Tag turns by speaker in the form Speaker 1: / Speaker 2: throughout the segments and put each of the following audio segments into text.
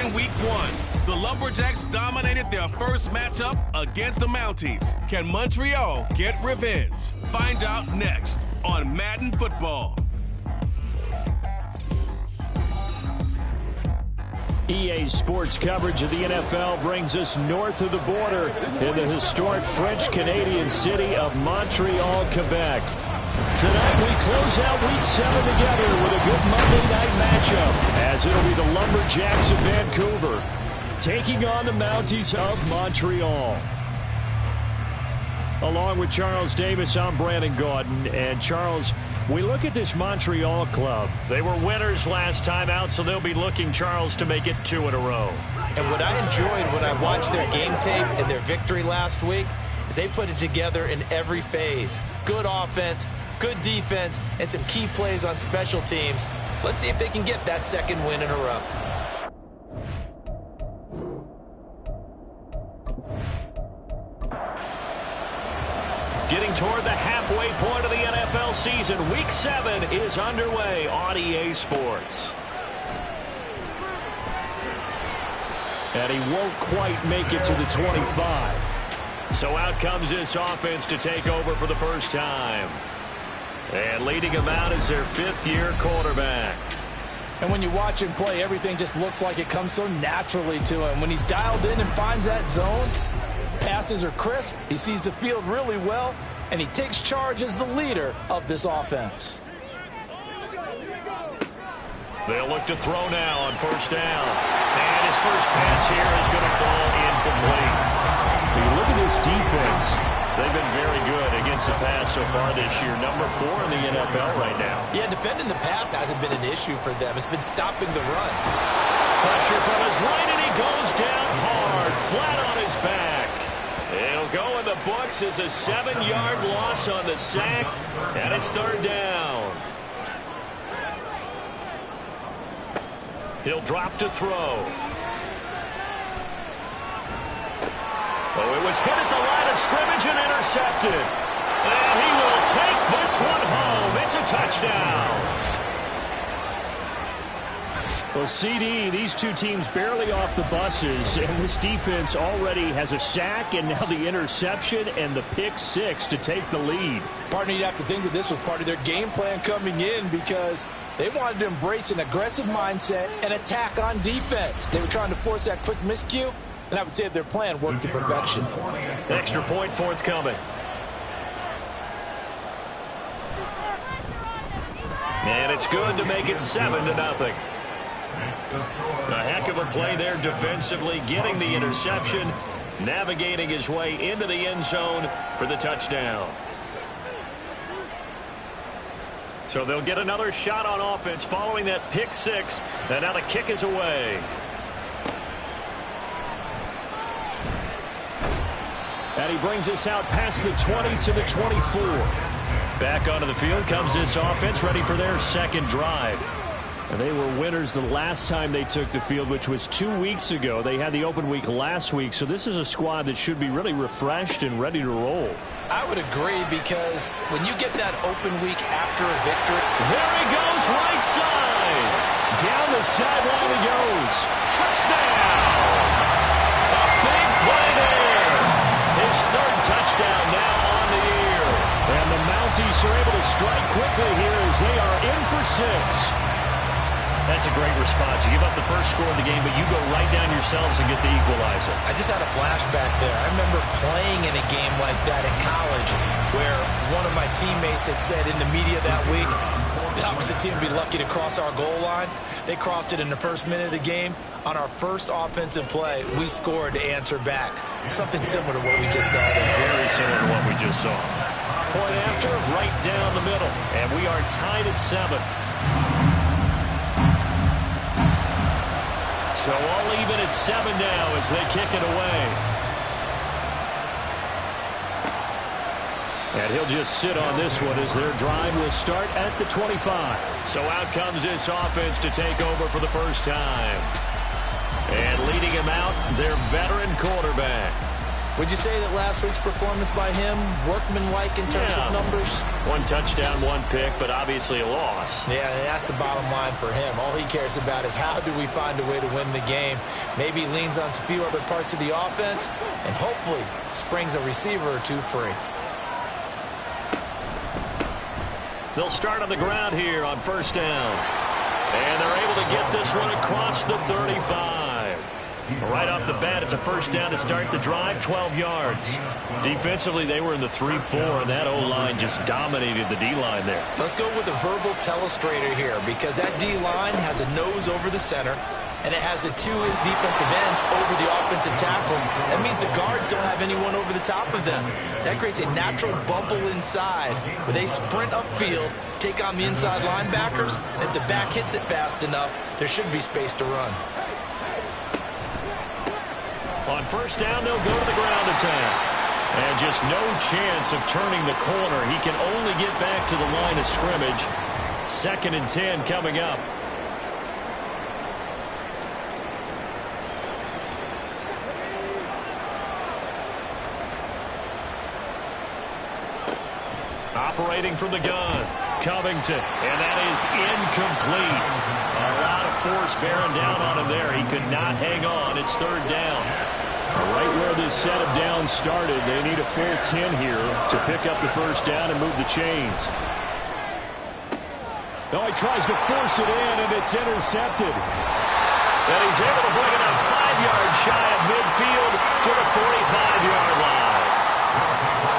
Speaker 1: in Week 1. The Lumberjacks dominated their first matchup against the Mounties. Can Montreal get revenge? Find out next on Madden Football.
Speaker 2: EA Sports coverage of the NFL brings us north of the border in the historic French-Canadian city of Montreal, Quebec. Tonight we close out Week 7 together with a good Monday night matchup, as it'll be the Lumberjacks of Vancouver taking on the Mounties of Montreal. Along with Charles Davis, I'm Brandon Gaudin. And Charles, we look at this Montreal club. They were winners last time out, so they'll be looking, Charles, to make it 2 in a row.
Speaker 3: And what I enjoyed when I watched their game tape and their victory last week is they put it together in every phase. Good offense, good defense, and some key plays on special teams. Let's see if they can get that second win in a row.
Speaker 2: Getting toward the halfway point of the NFL season, Week 7 is underway on EA Sports. And he won't quite make it to the 25. So out comes this offense to take over for the first time. And leading him out is their 5th-year quarterback.
Speaker 4: And when you watch him play, everything just looks like it comes so naturally to him. When he's dialed in and finds that zone, passes are crisp, he sees the field really well, and he takes charge as the leader of this offense.
Speaker 2: They'll look to throw now on first down. And his first pass here is going to fall incomplete. When you look at this defense, they've been very good against the pass so far this year. Number 4 in the NFL right now.
Speaker 3: Yeah, defending the pass hasn't been an issue for them. It's been stopping the run.
Speaker 2: Pressure from his right, and he goes down hard, flat on his back. It'll go in the books as a 7-yard loss on the sack, and it's 3rd down. He'll drop to throw. Oh, it was hit at the line of scrimmage and intercepted. And he will take this one home. It's a touchdown. Well, CD, these two teams barely off the buses, and this defense already has a sack and now the interception and the pick 6 to take the lead.
Speaker 4: Partner, you'd have to think that this was part of their game plan coming in because they wanted to embrace an aggressive mindset and attack on defense. They were trying to force that quick miscue, and I would say that their plan worked to perfection.
Speaker 2: Extra point forthcoming. And it's good to make it 7-0. A heck of a play there defensively, getting the interception, navigating his way into the end zone for the touchdown. So they'll get another shot on offense following that pick 6, and now the kick is away. And he brings us out past the 20 to the 24. Back onto the field comes this offense, ready for their second drive. And they were winners the last time they took the field, which was 2 weeks ago. They had the open week last week, so this is a squad that should be really refreshed and ready to roll.
Speaker 4: I would agree, because when you get that open week after a victory.
Speaker 2: There he goes, right side. Down the sideline he goes. Touchdown! A big play there. His 3rd touchdown now on the year. And the Mounties are able to strike quickly here as they are in for 6. That's a great response. You give up the first score of the game, but you go right down yourselves and get the equalizer.
Speaker 3: I just had a flashback there. I remember playing in a game like that in college where one of my teammates had said in the media that week, the opposite team would be lucky to cross our goal line. They crossed it in the first minute of the game. On our first offensive play, we scored to answer back. Something similar to what we just saw there.
Speaker 2: Very similar to what we just saw. Point after, right down the middle. And we are tied at 7. So all even at 7 now as they kick it away. And he'll just sit on this one as their drive will start at the 25. So out comes this offense to take over for the first time. And leading him out, their veteran quarterback.
Speaker 3: Would you say that last week's performance by him, workmanlike in terms of numbers?
Speaker 2: 1 touchdown, 1 pick, but obviously a loss.
Speaker 3: Yeah, and that's the bottom line for him. All he cares about is how do we find a way to win the game. Maybe he leans on a few other parts of the offense and hopefully springs a receiver or two free.
Speaker 2: They'll start on the ground here on first down. And they're able to get this one across the 35. Right off the bat, it's a first down to start the drive, 12 yards. Defensively, they were in the 3-4, and that O-line just dominated the D-line there.
Speaker 3: Let's go with a verbal telestrator here because that D-line has a nose over the center, and it has the 2 defensive ends over the offensive tackles. That means the guards don't have anyone over the top of them. That creates a natural bubble inside where they sprint upfield, take on the inside linebackers, and if the back hits it fast enough, there should be space to run.
Speaker 2: On first down, they'll go to the ground attack. And just no chance of turning the corner. He can only get back to the line of scrimmage. 2nd and 10 coming up. Operating from the gun, Covington, and that is incomplete. A lot of force bearing down on him there. He could not hang on. It's 3rd down.
Speaker 5: Right where this set of downs started, they need a full 10 here to pick up the first down and move the chains. Oh, he tries to force it in, and it's intercepted.
Speaker 2: And he's able to bring it up 5 yards shy of midfield to the 45-yard line.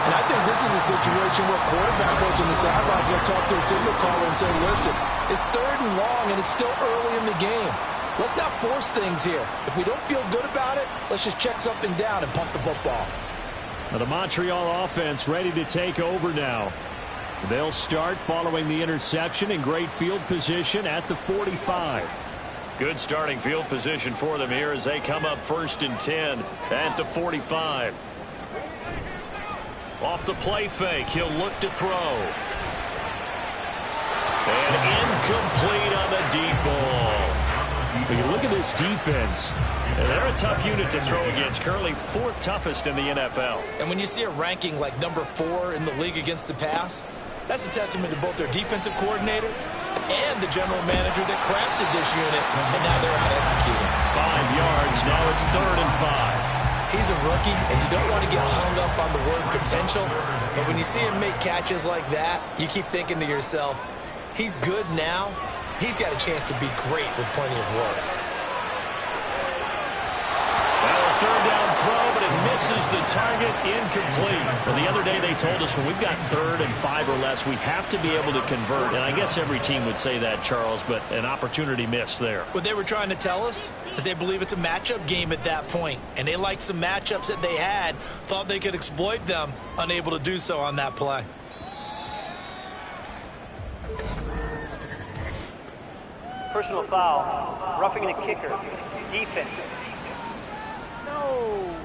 Speaker 4: And I think this is a situation where quarterback coach on the sideline is going to talk to a signal caller and say, listen, it's 3rd and long, and it's still early in the game. Let's not force things here. If we don't feel good about it, let's just check something down and punt the football.
Speaker 5: Now the Montreal offense ready to take over now. They'll start following the interception in great field position at the 45.
Speaker 2: Good starting field position for them here as they come up 1st and 10 at the 45. Off the play fake, he'll look to throw. And incomplete on the deep ball.
Speaker 5: When you look at this defense,
Speaker 2: and they're a tough unit to throw against, currently 4th toughest in the NFL.
Speaker 3: And when you see a ranking like number 4 in the league against the pass, that's a testament to both their defensive coordinator and the general manager that crafted this unit, and now they're out executing.
Speaker 2: 5 yards, now it's 3rd and 5.
Speaker 3: He's a rookie, and you don't want to get hung up on the word potential, but when you see him make catches like that, you keep thinking to yourself, he's good now. He's got a chance to be great with plenty of work.
Speaker 2: Well, a 3rd down throw, but it misses the target, incomplete. Well, the other day they told us when we've got 3rd and 5 or less, we have to be able to convert. And I guess every team would say that, Charles, but an opportunity missed there.
Speaker 3: What they were trying to tell us is they believe it's a matchup game at that point, and they liked some matchups that they had, thought they could exploit them, unable to do so on that play.
Speaker 6: Personal foul, roughing the kicker, defense. No.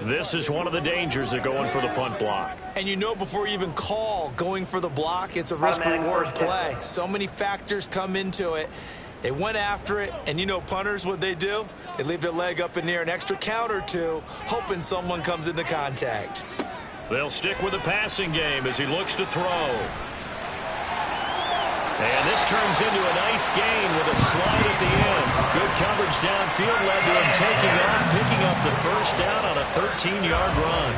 Speaker 2: This is one of the dangers of going for the punt block.
Speaker 3: And you know before you even call going for the block, it's a risk-reward play. So many factors come into it. They went after it, and you know punters, what they do? They leave their leg up in the air an extra count or two, hoping someone comes into contact.
Speaker 2: They'll stick with the passing game as he looks to throw. And this turns into a nice gain with a slide at the end. Good coverage downfield led to him taking off, picking up the first down on a 13-yard run.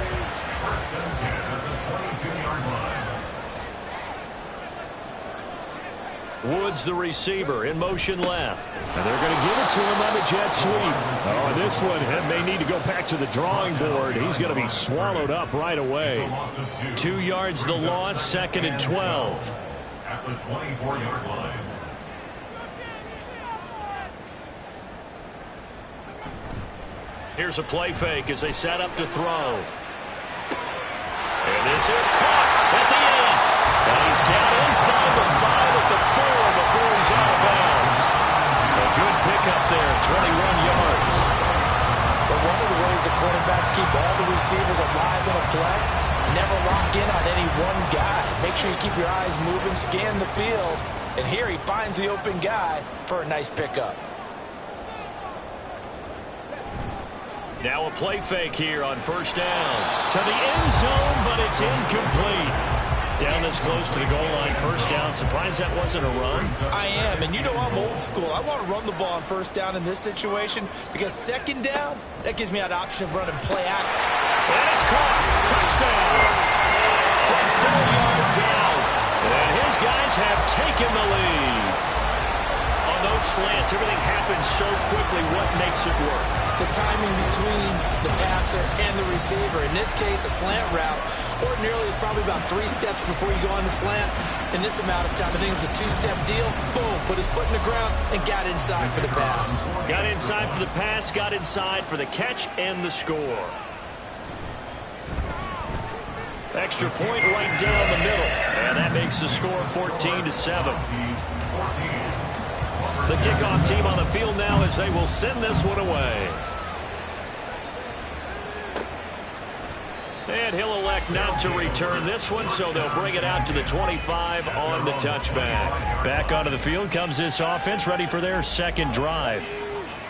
Speaker 2: Woods, the receiver, in motion left.
Speaker 5: And they're going to give it to him on the jet sweep. Oh, this one may need to go back to the drawing board. He's going to be swallowed up right away.
Speaker 2: 2 yards the loss, 2nd and 12.
Speaker 7: At the 24-yard line.
Speaker 2: Here's a play fake as they set up to throw. And this is caught at the end. And he's down inside the 5 at the 4 before he's out of bounds. A good pickup there, 21 yards.
Speaker 3: But one of the ways the quarterbacks keep all the receivers alive in a play, never lock in on any one guy. Make sure you keep your eyes moving, scan the field. And here he finds the open guy for a nice pickup.
Speaker 5: Now a play fake here on first down. To the end zone, but it's incomplete. Down this close to the goal line, first down. Surprised that wasn't a run?
Speaker 3: I am, and you know I'm old school. I want to run the ball on first down in this situation because second down, that gives me that option of running play action.
Speaker 5: And it's caught. Touchdown. From 4 yards out. And his guys have taken the lead. On those slants, everything happens so quickly. What makes it work?
Speaker 3: The timing between the passer and the receiver. In this case, a slant route ordinarily is probably about 3 steps before you go on the slant. In this amount of time, I think it's a 2-step deal. Boom, put his foot in the ground and got inside for the pass.
Speaker 5: Got inside for the pass, got inside for the catch and the score. Extra point right down the middle. And that makes the score 14-7. The kickoff team on the field now as they will send this one away. And he'll elect not to return this one, so they'll bring it out to the 25 on the touchback. Back onto the field comes this offense, ready for their second drive.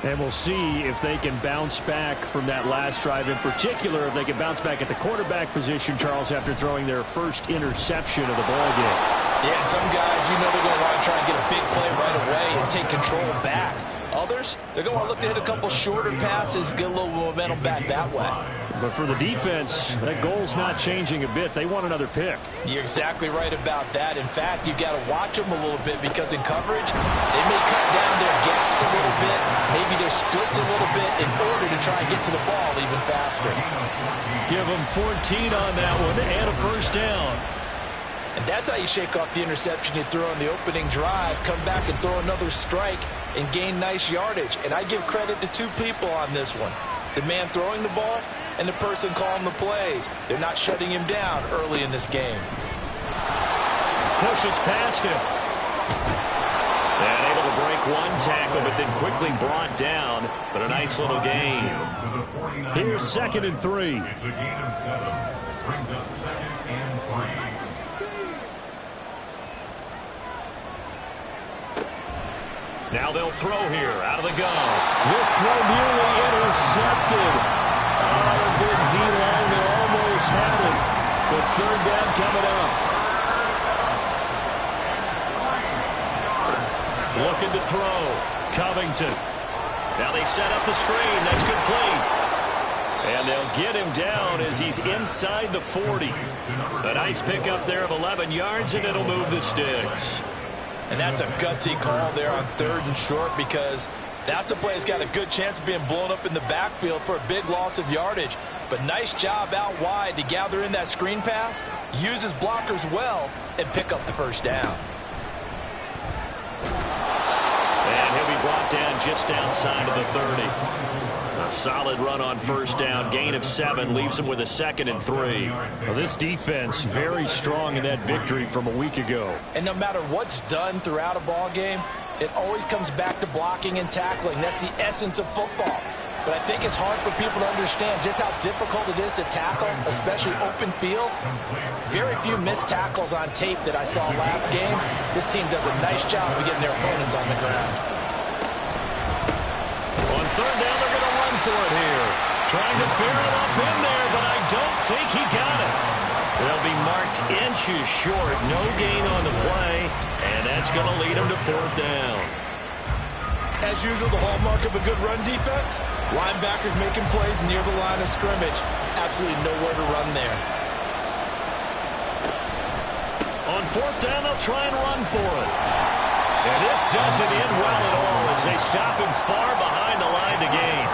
Speaker 5: And we'll see if they can bounce back from that last drive. In particular, if they can bounce back at the quarterback position, Charles, after throwing their first interception of the ballgame.
Speaker 4: Yeah, and some guys, you know they're going to want to try and get a big play right away and take control back. Others, they're going to want to look to hit a couple shorter passes, get a little momentum back that way.
Speaker 5: But for the defense, that goal's not changing a bit. They want another pick.
Speaker 4: You're exactly right about that. In fact, you've got to watch them a little bit because in coverage, they may cut down their gaps a little bit, maybe their splits a little bit in order to try and get to the ball even faster.
Speaker 5: Give them 14 on that one and a first down.
Speaker 4: And that's how you shake off the interception you threw on the opening drive, come back and throw another strike and gain nice yardage. And I give credit to 2 people on this one. The man throwing the ball and the person calling the plays. They're not shutting him down early in this game.
Speaker 5: Pushes past him. And able to break one tackle, but then quickly brought down. But a nice little gain. Here's 2nd and 3.
Speaker 7: It's a gain of 7. Brings up 2nd and 3.
Speaker 5: Now they'll throw here out of the gun. This throw nearly intercepted. A big D-line that almost had it. But third down coming up. Looking to throw. Covington. Now they set up the screen. That's complete. And they'll get him down as he's inside the 40. A nice pickup there of 11 yards, and it'll move the sticks.
Speaker 4: And that's a gutsy call there on 3rd and short because that's a play that's got a good chance of being blown up in the backfield for a big loss of yardage. But nice job out wide to gather in that screen pass, use his blockers well, and pick up the first down.
Speaker 5: And he'll be brought down just outside of the 30. A solid run on first down. Gain of 7 leaves him with a 2nd and 3. Well, this defense very strong in that victory from a week ago.
Speaker 4: And no matter what's done throughout a ball game, it always comes back to blocking and tackling. That's the essence of football. But I think it's hard for people to understand just how difficult it is to tackle, especially open field. Very few missed tackles on tape that I saw last game. This team does a nice job of getting their opponents on the ground.
Speaker 5: On third down, they're going to run for it here. Trying to bear it up in there, but I don't think he got it. They'll be marked inches short. No gain on the play, and that's going to lead them to 4th down.
Speaker 4: As usual, the hallmark of a good run defense, linebackers making plays near the line of scrimmage. Absolutely nowhere to run there.
Speaker 5: On 4th down, they'll try and run for it. And this doesn't end well at all as they stop him far behind the line to gain.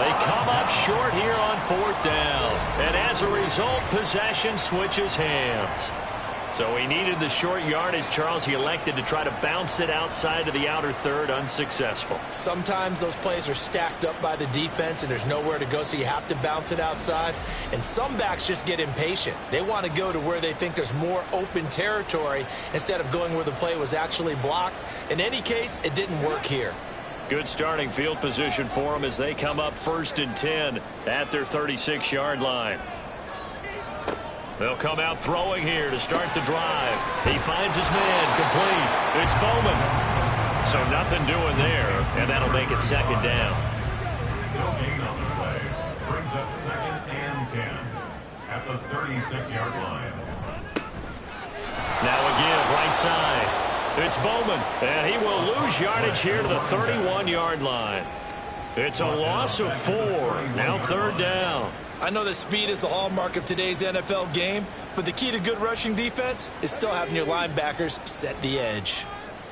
Speaker 5: They come up short here on 4th down. And as a result, possession switches hands. So he needed the short yardage, Charles. He elected to try to bounce it outside of the outer third, unsuccessful.
Speaker 4: Sometimes those plays are stacked up by the defense and there's nowhere to go, so you have to bounce it outside. And some backs just get impatient. They want to go to where they think there's more open territory instead of going where the play was actually blocked. In any case, it didn't work here.
Speaker 5: Good starting field position for them as they come up 1st and 10 at their 36-yard line. They'll come out throwing here to start the drive. He finds his man complete. It's Bowman. So nothing doing there, and that'll make it 2nd down.
Speaker 7: at the 36-yard line.
Speaker 5: Now a give right side. It's Bowman, and he will lose yardage here to the 31-yard line. It's a loss of 4. Now 3rd down.
Speaker 3: I know that speed is the hallmark of today's NFL game, but the key to good rushing defense is still having your linebackers set the edge.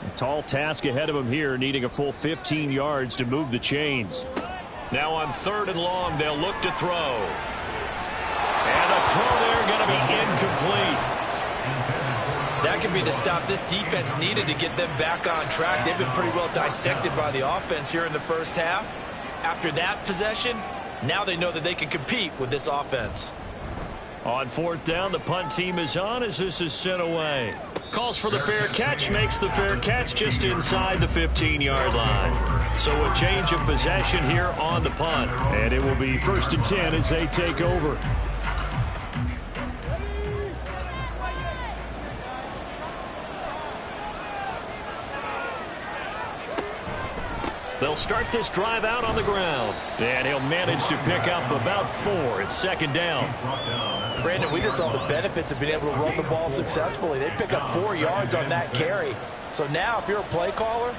Speaker 5: A tall task ahead of him here, needing a full 15 yards to move the chains. Now on 3rd and long, they'll look to throw. And a throw there going to be incomplete.
Speaker 3: That could be the stop this defense needed to get them back on track. They've been pretty well dissected by the offense here in the first half. After that possession, now they know that they can compete with this offense.
Speaker 5: On 4th down, the punt team is on as this is sent away. Calls for the fair catch, makes the fair catch just inside the 15-yard line. So a change of possession here on the punt. And it will be 1st and 10 as they take over. They'll start this drive out on the ground. And he'll manage to pick up about 4. It's 2nd down.
Speaker 4: Brandon, we just saw the benefits of being able to run the ball successfully. They pick up 4 yards on that carry. So now if you're a play caller,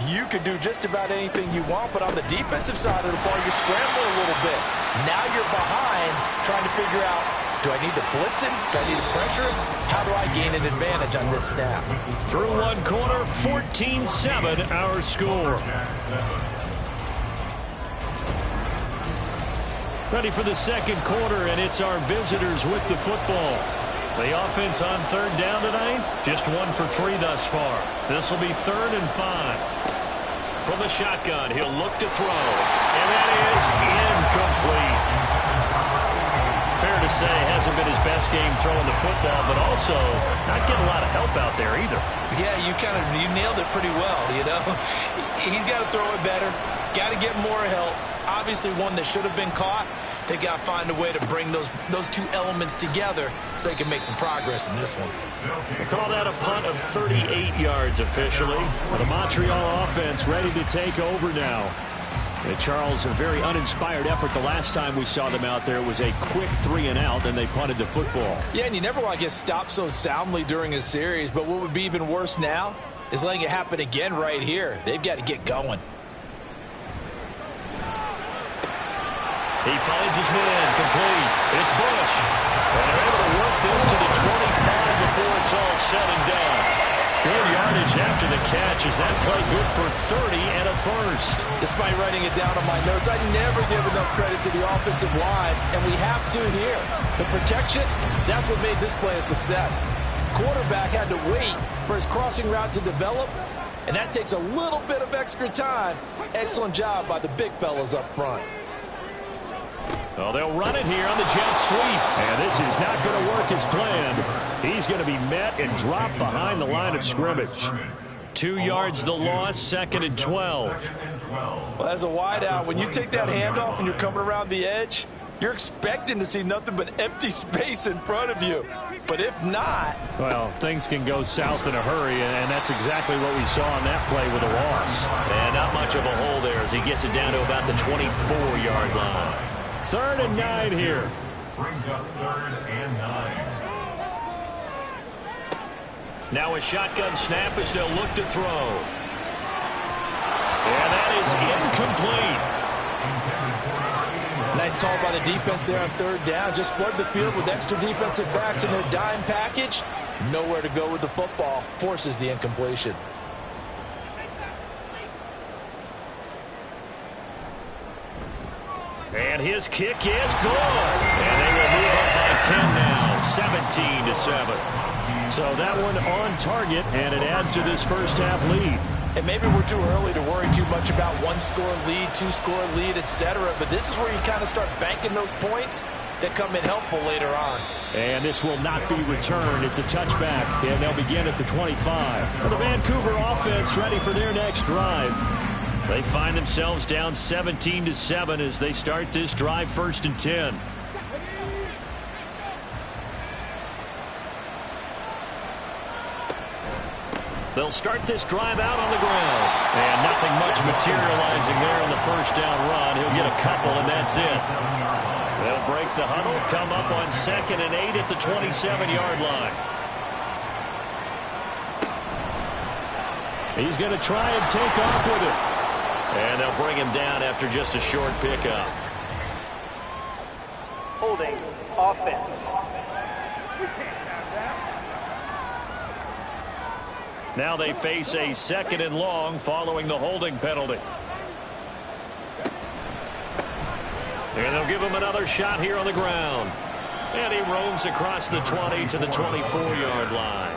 Speaker 4: you can do just about anything you want. But on the defensive side of the ball, you're scrambling a little bit. Now you're behind trying to figure out, do I need to blitz him? Do I need to pressure him? How do I gain an advantage on this snap?
Speaker 5: Through one quarter, 14-7 our score. Ready for the 2nd quarter, and it's our visitors with the football. The offense on 3rd down tonight, just 1 for 3 thus far. This will be 3rd and 5. From the shotgun, he'll look to throw, and that is incomplete. Fair to say, hasn't been his best game throwing the football, but also not getting a lot of help out there either.
Speaker 3: Yeah, you nailed it pretty well, you know. He's got to throw it better, got to get more help. Obviously one that should have been caught. They've got to find a way to bring those two elements together so they can make some progress in this one.
Speaker 5: We'll call that a punt of 38 yards officially. The Montreal offense ready to take over now. And Charles, a very uninspired effort the last time we saw them out there. It was a quick 3 and out, and they punted the football.
Speaker 4: Yeah, and you never want to get stopped so soundly during a series, but what would be even worse now is letting it happen again right here. They've got to get going.
Speaker 5: He finds his man complete. It's Bush. And they're able to work this to the 25 before it's all said and done. Good yardage after the catch. Is that play good for 30 and a first?
Speaker 4: Despite writing it down on my notes, I never give enough credit to the offensive line, and we have to here. The protection, that's what made this play a success. Quarterback had to wait for his crossing route to develop, and that takes a little bit of extra time. Excellent job by the big fellas up front.
Speaker 5: Well, they'll run it here on the jet sweep. And this is not going to work as planned. He's going to be met and dropped behind the line of scrimmage. 2 yards the loss, 2nd and 12.
Speaker 4: Well, as a wideout, when you take that handoff and you're coming around the edge, you're expecting to see nothing but empty space in front of you. But if not...
Speaker 5: well, things can go south in a hurry, and that's exactly what we saw on that play with a loss. And not much of a hole there as he gets it down to about the 24-yard line. 3rd and 9 here.
Speaker 7: Brings up 3rd and 9.
Speaker 5: Now a shotgun snap as they'll look to throw. And that is incomplete.
Speaker 4: Nice call by the defense there on 3rd down. Just flood the field with extra defensive backs in their dime package. Nowhere to go with the football. Forces the incompletion.
Speaker 5: And his kick is good. And they will move up by 10 now, 17-7. So that one on target, and it adds to this first half lead.
Speaker 4: And maybe we're too early to worry too much about 1-score lead, 2-score lead, etc. But this is where you kind of start banking those points that come in helpful later on.
Speaker 5: And this will not be returned. It's a touchback, and they'll begin at the 25. Well, the Vancouver offense ready for their next drive. They find themselves down 17-7 as they start this drive, 1st and 10. They'll start this drive out on the ground. And nothing much materializing there on the first down run. He'll get a couple, and that's it. They'll break the huddle, come up on 2nd and 8 at the 27-yard line. He's going to try and take off with it. And they'll bring him down after just a short pickup.
Speaker 6: Holding offense.
Speaker 5: Now they face a 2nd and long following the holding penalty. And they'll give him another shot here on the ground. And he roams across the 20 to the 24-yard line.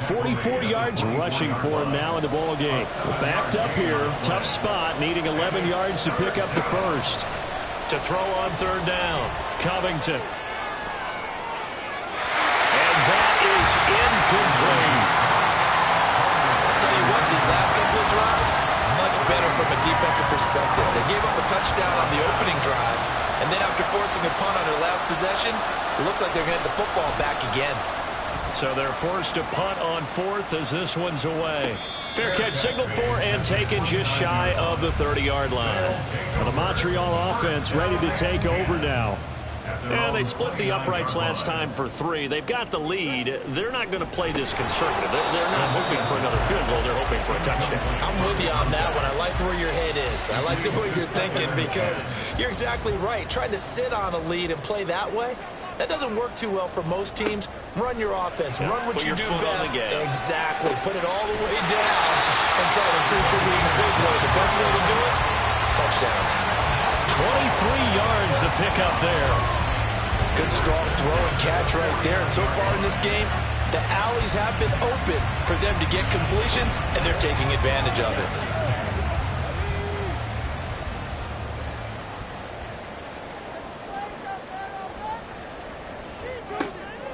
Speaker 2: 44 yards rushing for him now in the ball game. Backed up here, tough spot, needing 11 yards to pick up the first.
Speaker 5: To throw on 3rd down, Covington. And that is incomplete.
Speaker 3: I'll tell you what, these last couple of drives, much better from a defensive perspective. They gave up a touchdown on the opening drive, and then after forcing a punt on their last possession, it looks like they're going to get the football back again.
Speaker 5: So they're forced to punt on 4th as this one's away. Fair catch signaled for and taken just shy of the 30-yard line.
Speaker 2: Well, the Montreal offense ready to take over now.
Speaker 5: And they split the uprights last time for 3. They've got the lead. They're not going to play this conservative. They're not hoping for another field goal. They're hoping for a touchdown.
Speaker 3: I'm with you on that one. I like where your head is. I like the way you're thinking because you're exactly right. Trying to sit on a lead and play that way, that doesn't work too well for most teams. Run your offense. Run what you do best. Exactly. Put it all the way down and try to increase your lead in a big way. The best way to do it, touchdowns.
Speaker 5: 23 yards to pick up there.
Speaker 4: Good strong throw and catch right there. And so far in this game, the alleys have been open for them to get completions, and they're taking advantage of it.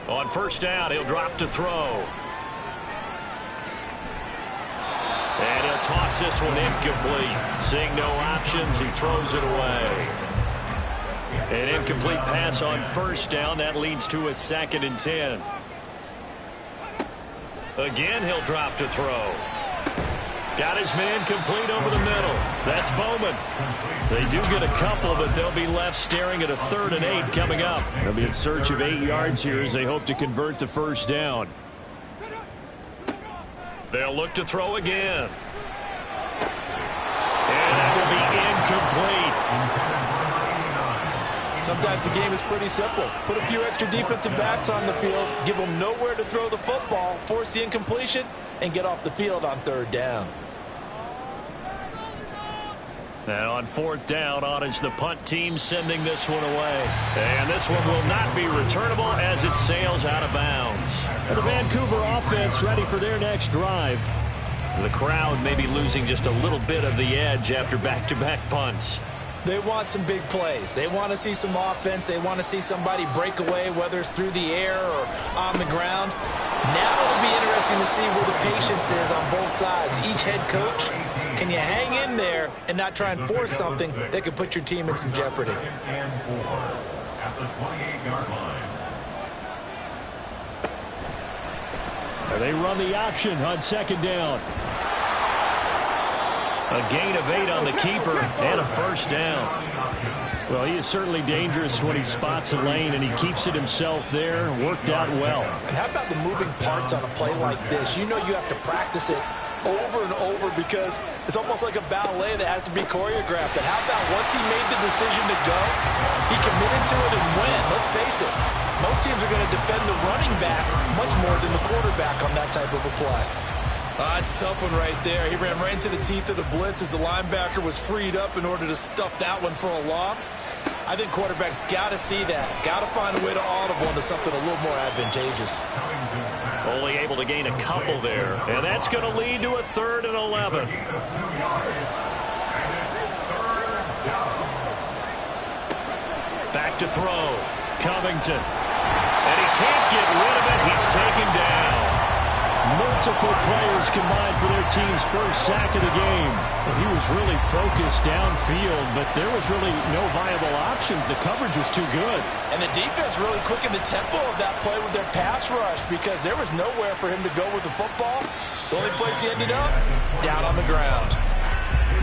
Speaker 5: On 1st down, he'll drop to throw. And he'll toss this one incomplete. Seeing no options, he throws it away. An incomplete pass on 1st down. That leads to a 2nd and 10. Again, he'll drop to throw. Got his man complete over the middle. That's Bowman. They do get a couple, but they'll be left staring at a 3rd and 8 coming up.
Speaker 2: They'll be in search of 8 yards here as they hope to convert the 1st down.
Speaker 5: They'll look to throw again. And that will be incomplete.
Speaker 4: Sometimes the game is pretty simple. Put a few extra defensive backs on the field, give them nowhere to throw the football, force the incompletion, and get off the field on 3rd down.
Speaker 5: Now on 4th down, on is the punt team sending this one away. And this one will not be returnable as it sails out of bounds.
Speaker 2: And the Vancouver offense ready for their next drive.
Speaker 5: The crowd may be losing just a little bit of the edge after back-to-back punts.
Speaker 3: They want some big plays. They want to see some offense. They want to see somebody break away, whether it's through the air or on the ground. Now it'll be interesting to see where the patience is on both sides. Each head coach, can you hang in there and not try and force something that could put your team in some jeopardy?
Speaker 7: And 4 at the 28-yard line.
Speaker 2: And they run the option on 2nd down.
Speaker 5: A gain of 8 on the keeper and a 1st down.
Speaker 2: Well, he is certainly dangerous when he spots a lane, and he keeps it himself there. Worked out well.
Speaker 4: And how about the moving parts on a play like this? You know you have to practice it over and over because it's almost like a ballet that has to be choreographed. And how about once he made the decision to go, he committed to it and went. Let's face it, most teams are going to defend the running back much more than the quarterback on that type of a play.
Speaker 3: It's a tough one right there. He ran right into the teeth of the blitz as the linebacker was freed up in order to stuff that one for a loss. I think quarterbacks got to see that. Got to find a way to audible into something a little more advantageous.
Speaker 5: Only able to gain a couple there. And that's going to lead to a 3rd and 11. Back to throw. Covington. And he can't get rid of it. He's taken down.
Speaker 2: Multiple players combined for their team's first sack of the game. And he was really focused downfield, but there was really no viable options. The coverage was too good.
Speaker 4: And the defense really quickened the tempo of that play with their pass rush because there was nowhere for him to go with the football. The only place he ended up, down on the ground.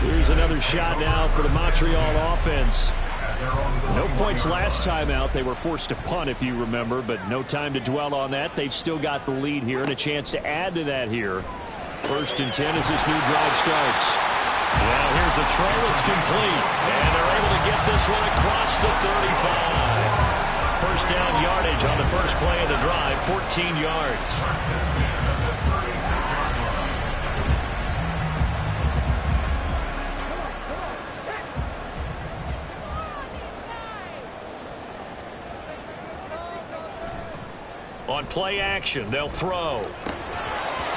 Speaker 2: Here's another shot now for the Montreal offense.
Speaker 5: No points last time out. They were forced to punt, if you remember, but no time to dwell on that. They've still got the lead here and a chance to add to that here. 1st and 10 as this new drive starts.
Speaker 2: Now here's a throw. It's complete. And they're able to get this one across the 35. First down yardage on the first play of the drive, 14 yards. On play action, they'll throw.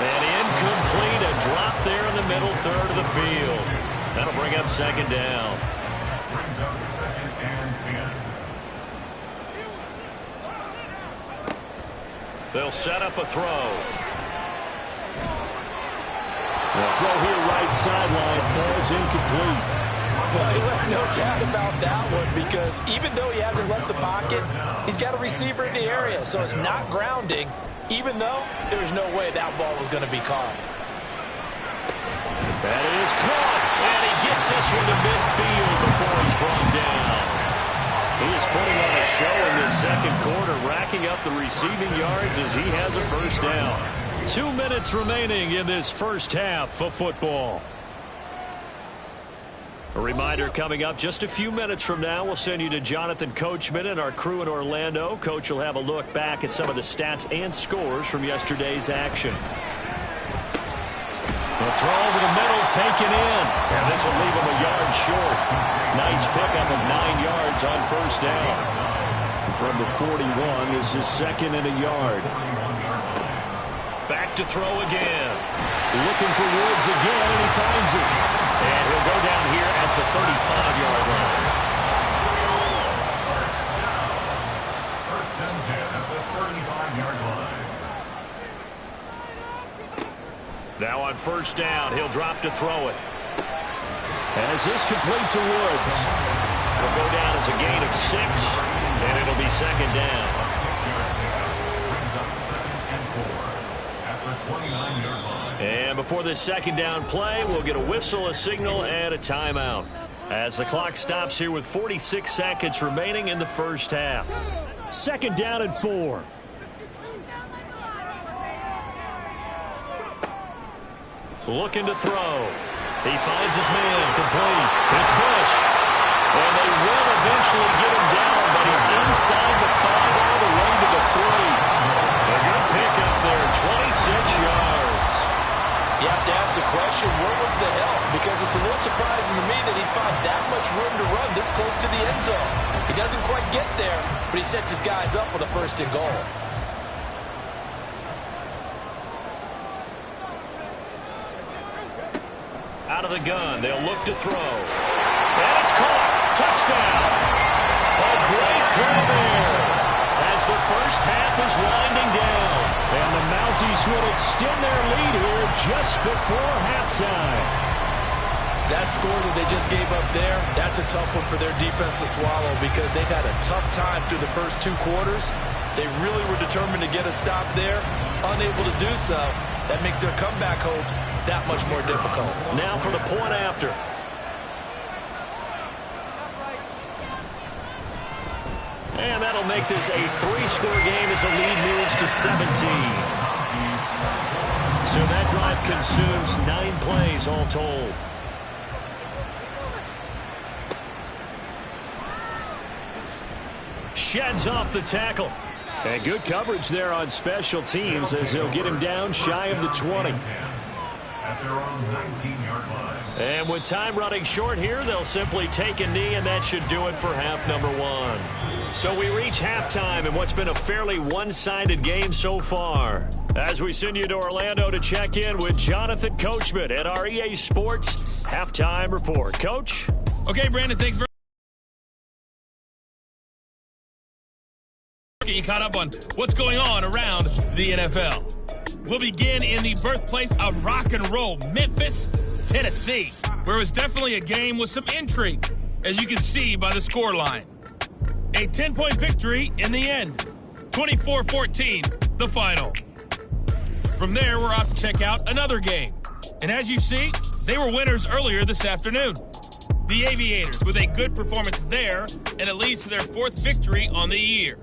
Speaker 2: And incomplete, a drop there in the middle third of the field. That'll bring up 2nd down.
Speaker 7: Brings up 2nd and 10.
Speaker 2: They'll set up a throw.
Speaker 5: The throw here right sideline falls incomplete.
Speaker 4: Well, he left no doubt about that one because even though he hasn't left the pocket, he's got a receiver in the area, so it's not grounding, even though there was no way that ball was going to be caught.
Speaker 2: That is caught, and he gets this one to midfield before he's brought down. He is putting on a show in this second quarter, racking up the receiving yards as he has a first down.
Speaker 5: 2 minutes remaining in this first half of football.
Speaker 2: A reminder coming up just a few minutes from now, we'll send you to Jonathan Coachman and our crew in Orlando. Coach will have a look back at some of the stats and scores from yesterday's action.
Speaker 5: The throw over the middle taken in.
Speaker 2: And this will leave him a yard short.
Speaker 5: Nice pickup of 9 yards on first down. From the 41, this is 2nd and a yard.
Speaker 2: Back to throw again.
Speaker 5: Looking for Woods again, and he finds it.
Speaker 2: And he'll go down here at the 35-yard line.
Speaker 7: First and 10 at the 35-yard line.
Speaker 2: Now on first down, he'll drop to throw it.
Speaker 5: As this complete to Woods.
Speaker 2: Will go down as a gain of 6, and it'll be 2nd down.
Speaker 7: Brings up 2nd and 4 at the 29-yard line.
Speaker 2: And before this 2nd down play, we'll get a whistle, a signal, and a timeout. As the clock stops here with 46 seconds remaining in the first half.
Speaker 5: 2nd down and 4.
Speaker 2: Looking to throw. He finds his man, complete. It's Bush. And they will eventually get him down, but he's inside the 5 all the way to the 3. A good pickup there, 26 yards.
Speaker 4: You have to ask the question, where was the help? Because it's a little surprising to me that he found that much room to run this close to the end zone. He doesn't quite get there, but he sets his guys up with a 1st and goal.
Speaker 2: Out of the gun, they'll look to throw. And it's caught. Touchdown. A great play there as the first half is winding down.
Speaker 5: And the Mounties will extend their lead here just before halftime.
Speaker 4: That score that they just gave up there, that's a tough one for their defense to swallow because they've had a tough time through the first 2 quarters. They really were determined to get a stop there, unable to do so. That makes their comeback hopes that much more difficult.
Speaker 2: Now for the point after. And that'll make this a 3-score game as the lead moves to 17. So that drive consumes 9 plays all told. Sheds off the tackle.
Speaker 5: And good coverage there on special teams as they'll get him down shy of the 20.
Speaker 7: At their own 19-yard line.
Speaker 2: And with time running short here, they'll simply take a knee, and that should do it for half number 1. So we reach halftime in what's been a fairly one-sided game so far. As we send you to Orlando to check in with Jonathan Coachman at our EA Sports Halftime Report. Coach?
Speaker 8: Okay, Brandon, thanks very much. Get you caught up on what's going on around the NFL. We'll begin in the birthplace of rock and roll, Memphis, Tennessee, where it was definitely a game with some intrigue, as you can see by the scoreline. A 10-point victory in the end, 24-14, the final. From there, we're off to check out another game. And as you see, they were winners earlier this afternoon. The Aviators with a good performance there, and it leads to their 4th victory on the year.